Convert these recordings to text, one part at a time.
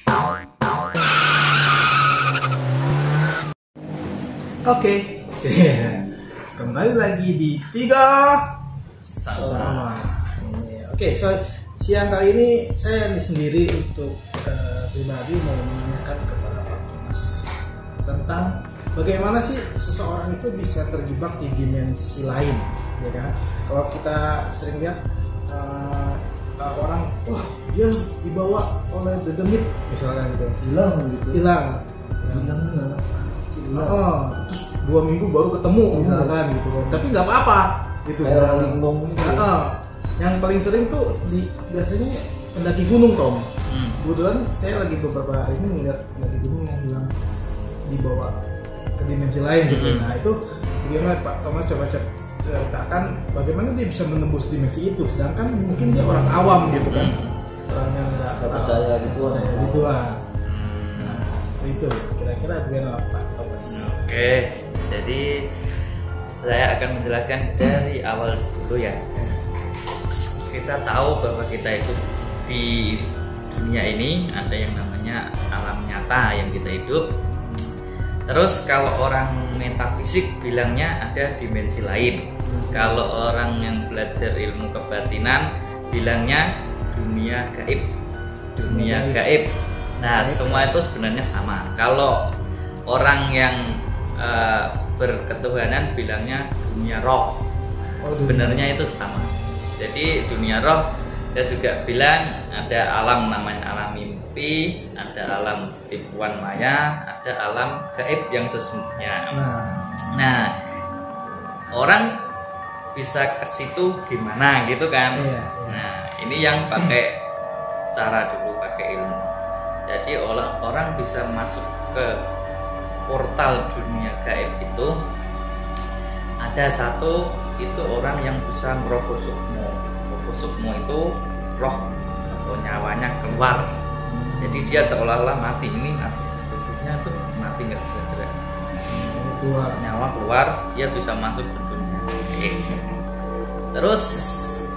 Oke, kembali lagi di Tiga Sama. Oke, siang kali ini saya sendiri untuk pribadi mau menanyakan kepada Pak Thomas tentang bagaimana sih seseorang itu bisa terjebak di dimensi lain, ya kan? Kalau kita sering lihat orang, wah dia dibawa oleh the demit misalkan gitu, hilang. Terus 2 minggu baru ketemu misalkan gitu, tapi nggak apa-apa gitu. Yang paling sering tuh biasanya pendaki gunung, Tom. Kebetulan saya lagi beberapa hari ini melihat pendaki gunung yang hilang dibawa ke dimensi lain gitu. Nah itu bagaimana Pak Thomas coba ceritakan bagaimana dia bisa menembus dimensi itu, sedangkan mungkin dia orang awam gitu kan, orang yang nggak percaya gituan. Nah seperti itu kira-kira bagaimana Pak Thomas? Oke, jadi saya akan menjelaskan dari awal dulu ya. Kita tahu bahwa kita itu di dunia ini ada yang namanya alam nyata yang kita hidup. Terus kalau orang metafisik bilangnya ada dimensi lain. Kalau orang yang belajar ilmu kebatinan bilangnya dunia gaib. Dunia gaib. Nah, semua itu sebenarnya sama. Kalau orang yang berketuhanan bilangnya dunia roh. Sebenarnya itu sama. Jadi dunia roh saya juga bilang ada alam namanya alam mimpi, ada alam tipuan maya, ada alam gaib yang sesungguhnya. Nah, orang bisa ke situ gimana gitu kan? Nah, ini yang pakai cara dulu, pakai ilmu. Jadi orang bisa masuk ke portal dunia gaib itu ada satu, itu orang yang bisa ngerogoh sukmo. Ngerogoh sukmo itu roh atau nyawanya keluar. Jadi dia seolah-olah mati, ini tubuhnya tuh mati, nggak bisa gerak, nyawa keluar, dia bisa masuk ke dunia. Terus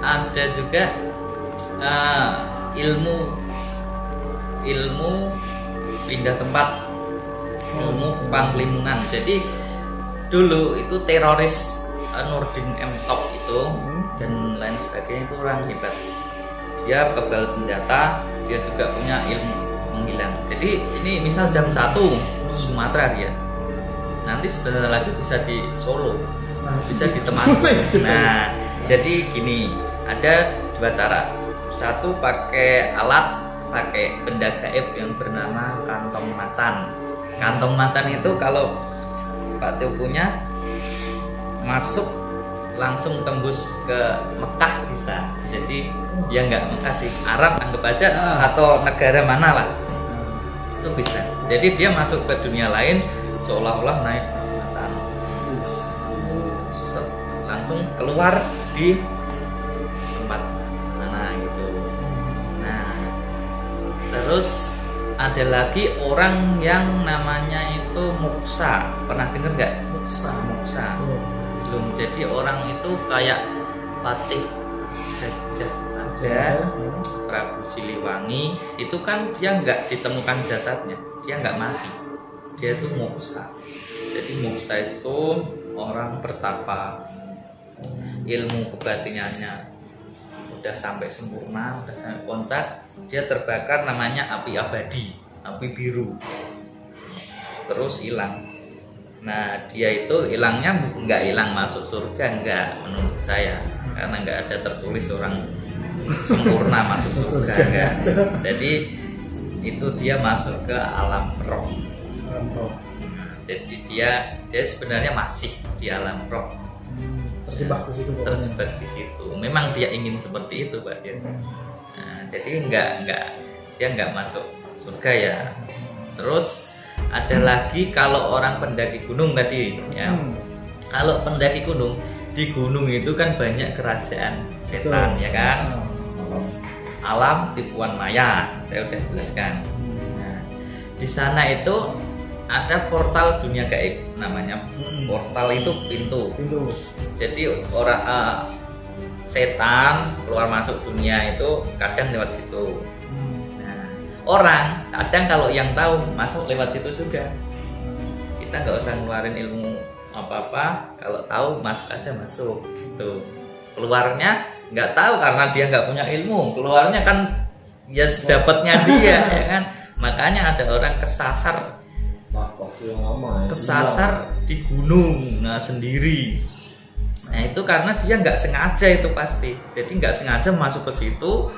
ada juga ilmu pindah tempat, ilmu panglimunan. Jadi dulu itu teroris Nurdin M. Top itu dan lain sebagainya itu orang hebat. Dia kebal senjata, dia juga punya ilmu menghilang. Jadi ini misal jam 1 di Sumatera dia, nanti sebentar lagi bisa di Solo, bisa di Temanggung. Nah, jadi gini, ada 2 cara. Satu pakai pakai benda gaib yang bernama kantong macan. Kantong macan itu kalau Pak Teo punya, masuk langsung tembus ke Mekah bisa. Jadi ya nggak Mekah sih, Arab anggap aja, atau negara mana lah, itu bisa. Jadi dia masuk ke dunia lain seolah-olah naik macan, langsung keluar di tempat mana gitu. Nah, terus ada lagi orang yang namanya itu muksa. Pernah dengar nggak? Muksa. Belum. Jadi orang itu kayak Patih Gajah Mada, Prabu Siliwangi. Itu kan dia nggak ditemukan jasadnya, dia nggak mati, dia itu muksa. Jadi muksa itu orang bertapa, ilmu kebatinannya udah sampai sempurna, udah sampai puncak, dia terbakar, namanya api abadi, api biru, terus hilang. Nah, dia itu hilangnya nggak hilang masuk surga, nggak, menurut saya, karena nggak ada tertulis orang sempurna masuk surga, enggak. Jadi itu dia masuk ke alam roh. Jadi dia sebenarnya masih di alam roh, terjebak di situ. Terjebak di situ. Memang dia ingin seperti itu, Pak. Nah, jadi dia nggak masuk surga ya. Terus ada lagi kalau orang pendaki gunung tadi ya. Kalau pendaki gunung, di gunung itu kan banyak kerajaan setan. Betul. Ya kan. Alam tipuan maya, saya udah jelaskan. Nah, di sana itu ada portal dunia gaib namanya. Portal itu pintu. Jadi orang setan keluar masuk dunia itu kadang lewat situ. Nah, orang kadang kalau yang tahu masuk lewat situ juga. Kita nggak usah ngeluarin ilmu apa-apa, kalau tahu masuk aja masuk. Tuh keluarnya nggak tahu karena dia nggak punya ilmu, keluarnya kan ya sedapatnya dia ya kan. Makanya ada orang kesasar waktu yang lama ya. Kesasar di gunung sendiri. Nah itu karena dia nggak sengaja itu pasti. Jadi nggak sengaja masuk ke situ.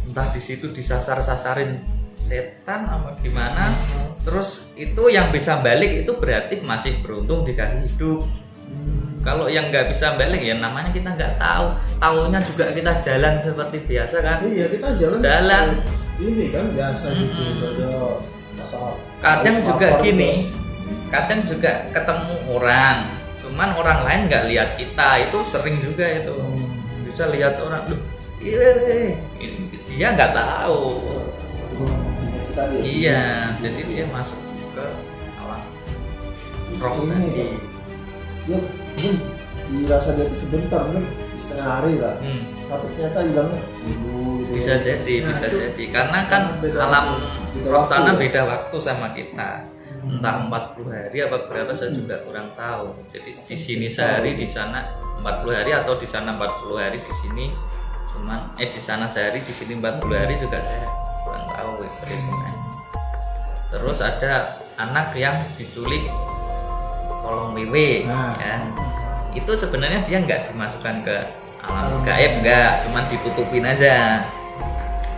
Entah di situ disasar-sasarin setan apa gimana. Terus itu yang bisa balik itu berarti masih beruntung dikasih hidup. Kalau yang nggak bisa balik ya namanya kita nggak tahu. Taunya juga kita jalan seperti biasa kan. Iya kita jalan. Ini kan biasa gitu. Kadang juga gini. Kadang juga ketemu orang. Cuman orang lain nggak lihat kita, itu sering juga itu. Bisa lihat orang, dia nggak tahu. Iya, jadi dia masuk ke alam roh tadi. Dia dirasa dia itu sebentar, mungkin setengah hari lah. Tapi ternyata hilangnya seminggu. Bisa jadi. Karena kan alam roh sana beda waktu sama kita. Entah 40 hari apa berapa saya juga kurang tahu. Jadi di sini sehari, di sana 40 hari atau di sana 40 hari di sini cuman di sana sehari, di sini 40 hari juga saya kurang tahu perhitungannya. Terus ada anak yang diculik kolong wewe ya. Itu sebenarnya dia nggak dimasukkan ke alam gaib, nggak, cuman ditutupin aja.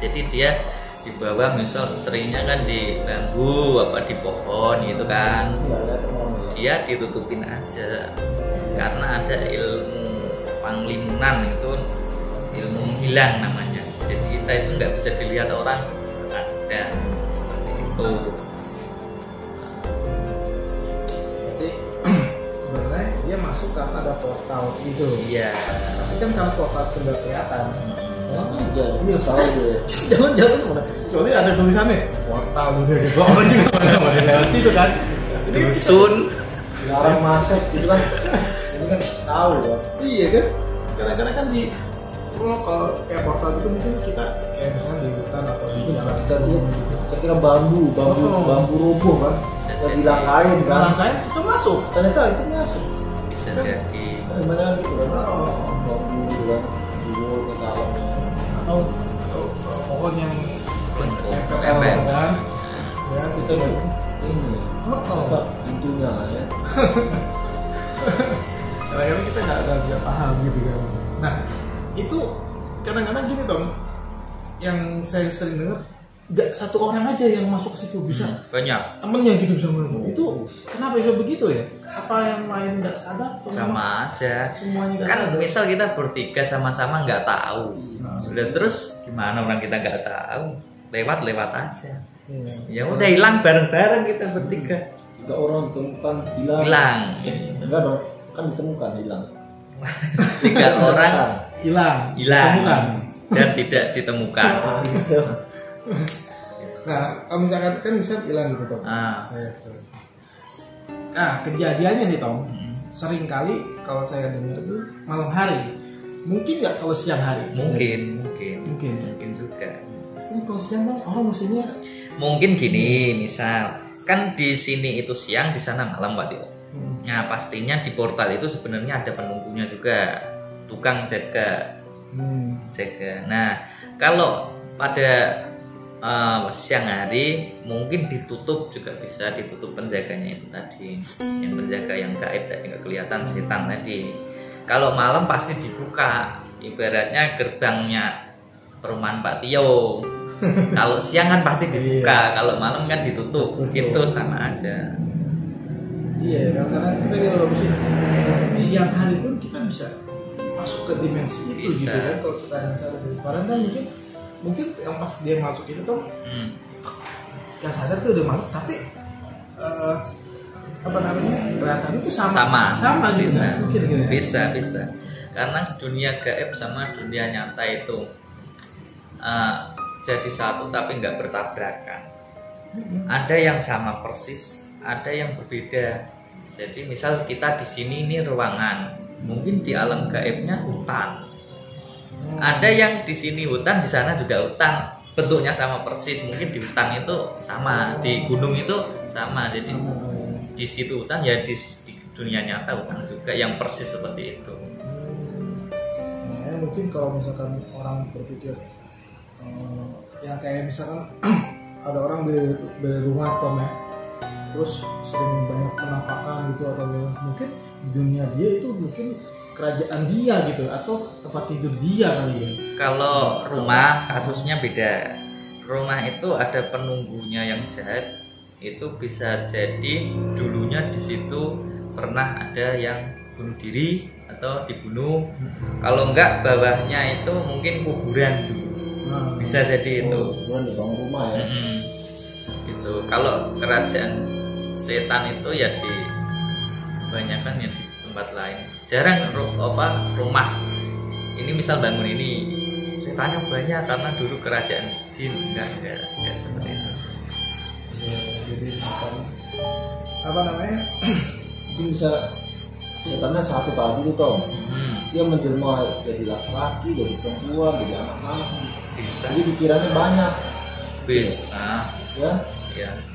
Jadi dia di bawah misal seringnya kan di bambu apa di pohon gitu kan, dia ditutupin aja karena ada ilmu panglimunan, itu ilmu menghilang namanya. Jadi kita itu nggak bisa dilihat orang, ada seperti itu. Jadi sebenarnya dia masuk karena ada portal itu. Iya. Tapi kan kalau portal itu nggak kelihatan. Ini salah gue. Jangan kecuali ada tulisannya portal udah gitu. Orang juga mana lewat situ kan. Dusun. Larang masuk itu kan. Ini kan tahu ya. Iya kan. Kadang-kadang kan di kalau kayak portal itu mungkin kita kayak misalnya di hutan atau di jalan kita kira bambu roboh kan. Kita dilangkain kan. Dilangkain itu masuk. Ternyata itu masuk. Bisa jadi. Gimana gitu kan. Bambu gitu kan. Jujur ke alamnya. Atau pohon yang lempeng kan. Ya kita ini. Apa pintunya ya. Kadang-kadang kita nggak bisa paham gitu kan. Nah itu kadang-kadang gini Tom, yang saya sering dengar nggak satu orang aja yang masuk ke situ bisa, banyak temennya gitu bisa masuk. Itu kenapa bisa begitu ya? Apa yang lain nggak sadar? sama aja Semuanya kan sadar. misal kita bertiga sama-sama nggak tahu, udah terus gimana orang kita nggak tahu, lewat aja. Ya udah hilang bareng-bareng kita bertiga. 3 orang ditemukan hilang. Enggak dong, kan ditemukan hilang. 3 orang hilang dan tidak ditemukan. Nah kalau misalkan kan bisa hilang gitu Tom. Kejadiannya nih Tom, sering kali kalau saya dengar itu malam hari. Mungkin nggak kalau siang hari? Mungkin juga. Ini kalau siang kan orang musimnya mungkin gini, misal kan di sini itu siang, di sana malam Pak Tio. Nah pastinya di portal itu sebenarnya ada penunggunya juga, tukang jaga. Nah kalau pada siang hari mungkin ditutup juga bisa, ditutup penjaganya itu tadi, yang penjaga yang gaib tadi nggak kelihatan, setan tadi. Kalau malam pasti dibuka, ibaratnya gerbangnya perumahan Pak Tio. Kalau siang kan pasti dibuka, kalau malam kan ditutup, gitu sama aja. Iya, karena kita kalau di siang hari pun kita bisa masuk ke dimensi itu bisa. Gitu kan. Kalau kita nggak sadar, padahal kan mungkin yang pas dia masuk itu tuh nggak sadar tuh udah masuk, tapi apa namanya kelihatan itu sama gitu bisa. kan? Mungkin gitu ya? Bisa. Karena dunia gaib sama dunia nyata itu jadi satu tapi nggak bertabrakan. Ada yang sama persis, ada yang berbeda. Jadi misal kita di sini ini ruangan, mungkin di alam gaibnya hutan. Ada yang di sini hutan, di sana juga hutan, bentuknya sama persis. Mungkin di hutan itu sama, di gunung itu sama. Jadi di situ hutan ya di dunia nyata hutan juga yang persis seperti itu. Nah, mungkin kalau misalkan orang berpikir yang kayak misalkan ada orang beli rumah Tom ya, terus sering banyak penampakan gitu, atau mungkin di dunia dia itu mungkin kerajaan dia gitu atau tempat tidur dia kali ya. Kalau rumah kasusnya beda. Rumah itu ada penunggunya yang jahat. Itu bisa jadi dulunya di situ pernah ada yang bunuh diri atau dibunuh. Kalau enggak bawahnya itu mungkin kuburan dulu. Bisa jadi itu. Kuburan di bawah rumah ya. Gitu. Kalau kerajaan setan itu ya di kebanyakan ya di tempat lain. Jarang rumah ini misal bangun ini setannya banyak karena dulu kerajaan jin, enggak seperti itu. Ya, jadi apa namanya? Mungkin bisa setannya satu tadi tuh Tom. Dia menjelma jadi laki-laki, jadi perempuan, jadi anak-anak. Bisa. Jadi pikirannya banyak. Bisa. Ya.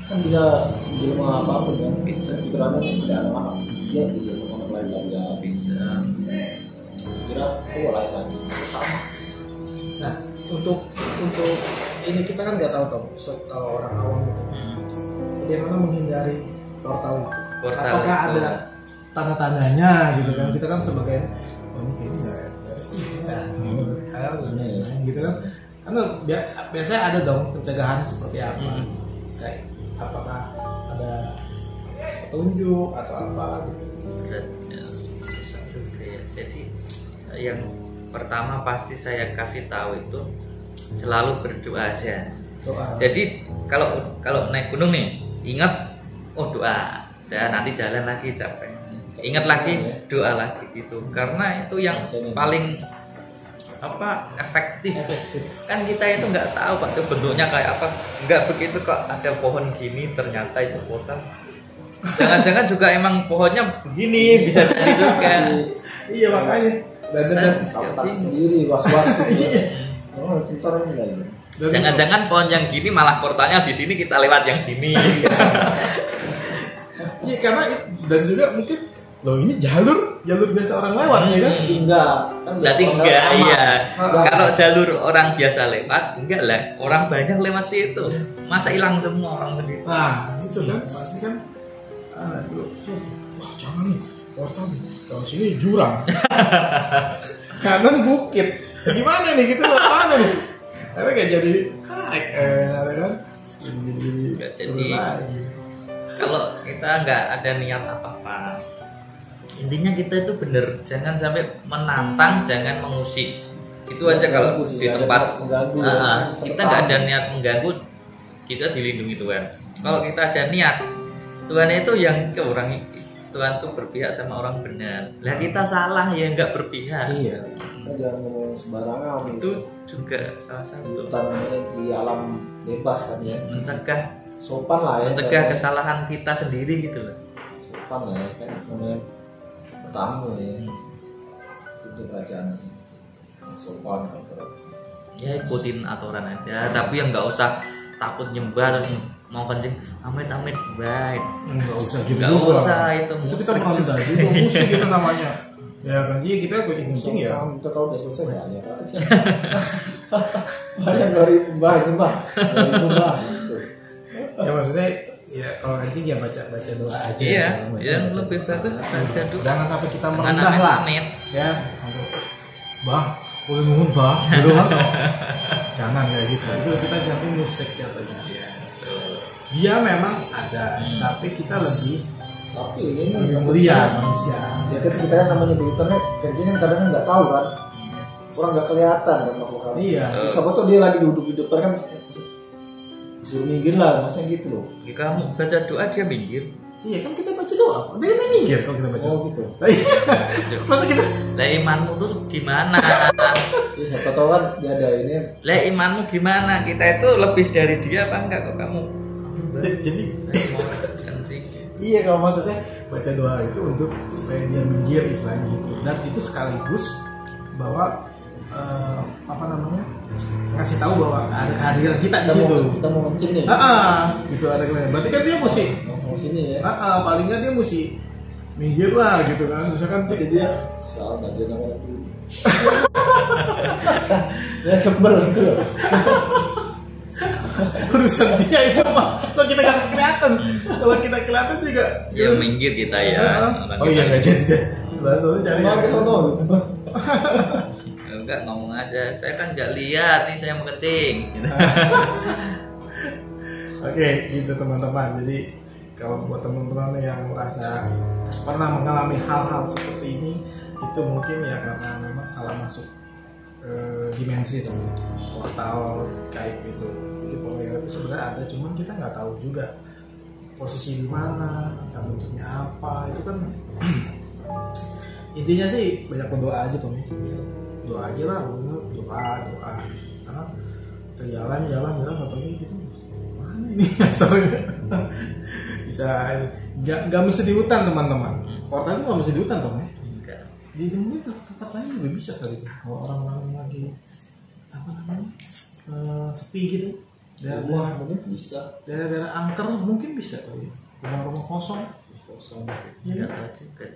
Kan bisa menjelma apapun kan. Bisa. Pikirannya ada anak-anak. Dia jadi anak lain ya Bisa. Kira lain lagi sama. Nah, untuk ini kita kan nggak tahu Tom, kalau orang awam gitu. Bagaimana menghindari portal itu? Apakah ada tanda-tandanya gitu kan? Kita kan sebagai ini kayaknya nggak gitu kan? Karena biasanya ada dong pencegahan seperti apa? Kayak apakah ada petunjuk atau apa gitu? Jadi yang pertama pasti saya kasih tahu itu selalu berdoa aja. Jadi kalau naik gunung nih ingat doa, dan nanti jalan lagi capek. Ingat lagi doa lagi gitu. Karena itu yang paling efektif. Kan kita itu nggak tahu Pak itu bentuknya kayak apa. Nggak begitu kok ada pohon gini ternyata itu portal. Jangan-jangan juga emang pohonnya begini bisa jadi juga. Iya makanya. Dan sendiri was-was gitu. Oh, pintar ini lagi. Jangan-jangan pohon yang gini malah portalnya di sini kita lewat yang sini. Iya karena dan juga mungkin loh ini jalur biasa orang lewat ya kan? Enggak. Kan berarti enggak iya. Kalau jalur orang biasa lewat enggak lah. Orang banyak lewat situ. Masa hilang semua orang sendiri. Nah itu kan pasti kan. Wah jangan nih portal nih. Kalau sini jurang. Kanan bukit. Gimana nih kita lewat mana nih? Tapi kayak jadi ada kan? Jadi kalau kita nggak ada niat apa-apa, intinya kita itu bener jangan sampai menantang, jangan mengusik. Itu aja kalau di tempat kita nggak ada niat mengganggu, kita dilindungi Tuhan. Kalau kita ada niat, Tuhan itu yang ke orang Tuhan tuh berpihak sama orang benar. Lah kita salah ya nggak berpihak. Iya. Kita jangan ngomong sembarangan. Itu juga salah satu. Di alam bebas kan ya. Mencegah sopan lah ya. Mencegah kesalahan kita sendiri gitu loh. Sopan lah ya kan namanya bertamu ya. Itu kerajaan sih. Sopan kalau. Ya ikutin aturan aja, tapi yang nggak usah takut nyembah terus mau kencing amit baik. Nggak usah gitu. Nggak usah itu. Itu kita bukan itu musik itu namanya. Ya kan iya kita kencing ya. Itu kalau udah selesai ya aja. Banyak dari nyembah gitu. Ya maksudnya ya kalau kencing ya baca doa aja. Iya. Yang lebih bagus baca doa. Jangan sampai kita merendah lah. Ya. Bah, boleh nuhun bah. Gitu kan. Jangan kayak gitu. Itu kita jadi musik jatuhnya. Dia memang ada, tapi kita lebih ini mulia manusia. Ya kan kita kan namanya di internet, kencing kan kadang nggak tahu kan, orang nggak kelihatan kan makhluk. Iya. Siapa tuh dia lagi duduk di depan kan, suruh minggir lah, maksudnya gitu loh. Kamu baca doa dia minggir. Iya kan kita baca doa, dia kan minggir kalau kita baca. Oh gitu. Masa kita? Lah imanmu tuh gimana? Ya siapa tahu kan dia ada ini. Lah imanmu gimana? Kita itu lebih dari dia apa enggak kok kamu? Jadi kencing. Iya kalau maksudnya baca doa itu untuk supaya dia minggir istilahnya gitu. Dan itu sekaligus bahwa apa namanya, ngasih tahu bahwa ada kehadiran kita di situ. Kita mau kencing nih. Gitu ada kehadiran. Berarti kan dia mesti mau sini ya. Paling nggak dia mesti minggir lah gitu kan. Misalkan dia soal nggak dia namanya dulu. Dia sebel gitu loh. Urusan dia itu mah. Kalau kita nggak kelihatan, kalau kita kelihatan juga. Ya minggir kita ya. Oh iya nggak jadi deh. Langsung cari. Enggak, ngomong aja. Saya kan nggak lihat nih, saya mau kencing. Gitu. Oke, gitu teman-teman. Jadi kalau buat teman-teman yang merasa pernah mengalami hal-hal seperti ini, itu mungkin ya karena memang salah masuk dimensi teman, portal gaib itu. Jadi pokoknya itu sebenarnya ada, cuman kita nggak tahu juga posisi di mana dan bentuknya apa. Itu kan intinya sih banyak berdoa aja tuh nih, doa aja lah, doa karena kita jalan atau gitu mana ini asalnya bisa nggak mesti di hutan teman-teman, portal itu nggak mesti di hutan dong ya, di tempat lain juga bisa kali itu kalau orang-orang lagi apa namanya sepi gitu, daerah mungkin bisa, daerah angker mungkin bisa kali, rumah-rumah kosong ya juga.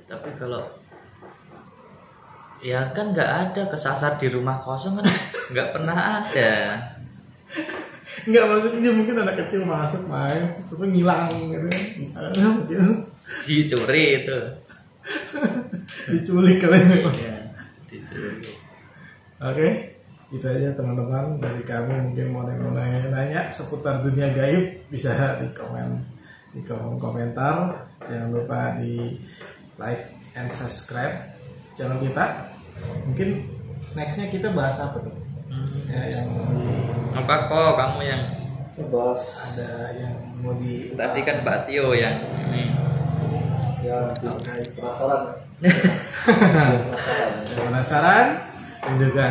Tapi kalau ya kan nggak ada kesasar di rumah kosong kan nggak pernah ada. Nggak, maksudnya dia mungkin anak kecil masuk main terus ngilang gitu kan, misalnya gitu. Dicuri itu. Diculik kalian Ya, diculik. Oke, itu aja teman-teman dari kami. Mungkin mau nanya seputar dunia gaib bisa di kolom komentar. Jangan lupa di like and subscribe channel kita. Mungkin nextnya kita bahas apa tuh? Ya, yang Apa kok kamu yang bahas ada yang mau di tadi kan Mbak Tio yang ini. ya penasaran. penasaran dan juga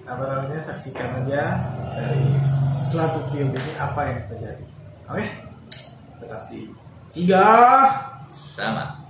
apa namanya, saksikan aja dari suatu film ini apa yang terjadi. Oke, tetap di 3 Sama.